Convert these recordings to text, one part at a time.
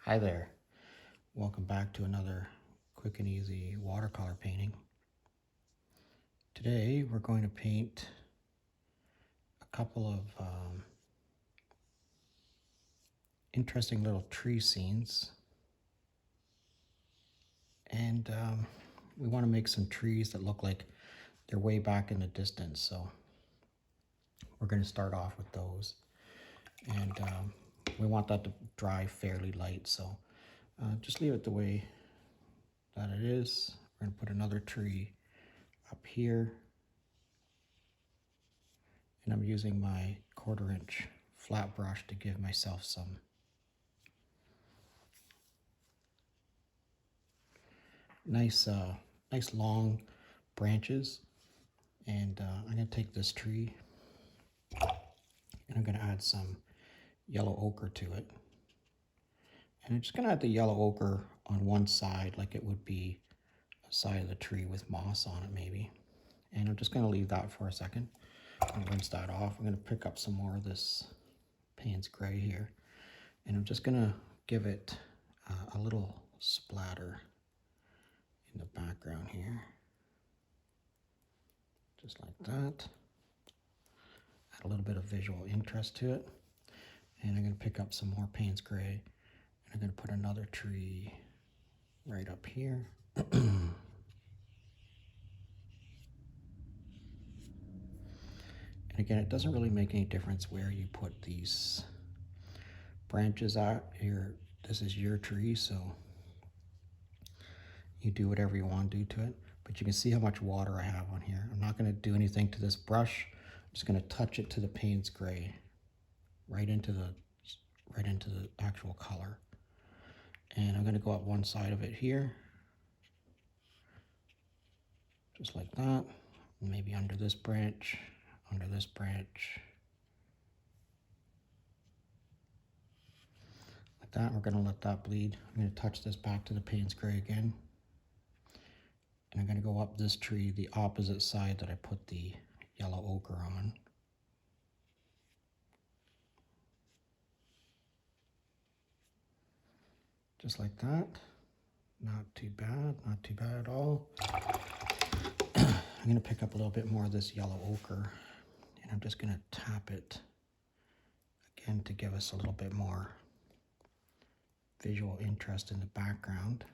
Hi there, welcome back to another quick and easy watercolor painting. Today we're going to paint a couple of interesting little tree scenes, and we want to make some trees that look like they're way back in the distance, so we're going to start off with those, and we want that to dry fairly light, so just leave it the way that it is. We're going to put another tree up here, and I'm using my 1/4 inch flat brush to give myself some nice long branches. And I'm going to take this tree and I'm going to add some yellow ochre to it. And I'm just going to add the yellow ochre on one side, like it would be a side of the tree with moss on it maybe. And I'm just going to leave that for a second and rinse that off. I'm going to pick up some more of this Payne's Gray here, and I'm just going to give it a little splatter in the background here, just like that. Add a little bit of visual interest to it. And I'm going to pick up some more Payne's Gray, and I'm going to put another tree right up here. And again, it doesn't really make any difference where you put these branches at. Here, this is your tree, so you do whatever you want to do to it. But you can see how much water I have on here. I'm not going to do anything to this brush. I'm just going to touch it to the Payne's Gray, right into the actual color. And I'm going to go up one side of it here, just like that. Maybe under this branch, under this branch, like that. We're going to let that bleed. I'm going to touch this back to the Payne's Gray again. And I'm going to go up this tree, the opposite side that I put the yellow ochre on. Just like that. Not too bad, not too bad at all. I'm going to pick up a little bit more of this yellow ochre, and I'm just going to tap it again to give us a little bit more visual interest in the background.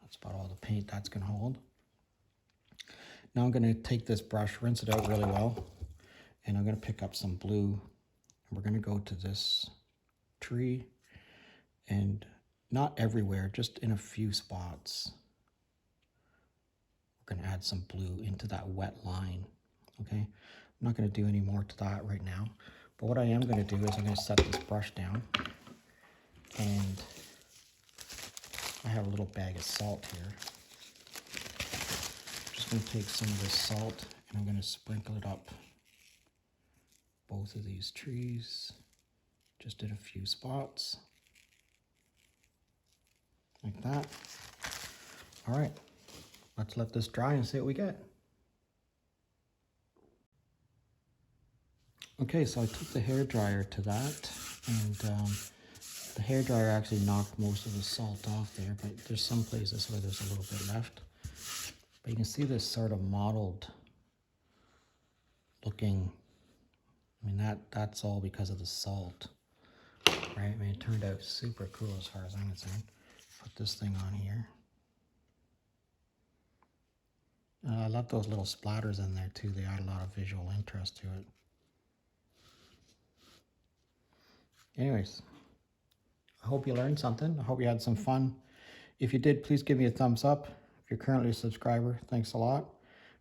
That's about all the paint that's going to hold. Now I'm going to take this brush, rinse it out really well, and I'm going to pick up some blue, and we're going to go to this tree, and not everywhere, just in a few spots. We're going to add some blue into that wet line, okay? I'm not going to do any more to that right now, but what I am going to do is I'm going to set this brush down, and I have a little bag of salt here. I'm just going to take some of this salt and I'm going to sprinkle it up both of these trees, just in a few spots, like that. All right, let's let this dry and see what we get. Okay, so I took the hairdryer to that, and the hairdryer actually knocked most of the salt off there, but there's some places where there's a little bit left. But you can see this sort of mottled looking, I mean, that's all because of the salt, right? I mean, it turned out super cool as far as I'm concerned. Put this thing on here. I love those little splatters in there too. They add a lot of visual interest to it. Anyways, I hope you learned something. I hope you had some fun. If you did, please give me a thumbs up. If you're currently a subscriber, thanks a lot.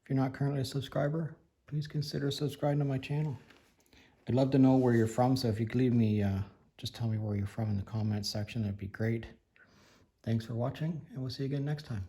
If you're not currently a subscriber, please consider subscribing to my channel. I'd love to know where you're from, so if you could leave me, just tell me where you're from in the comments section, that'd be great. Thanks for watching, and we'll see you again next time.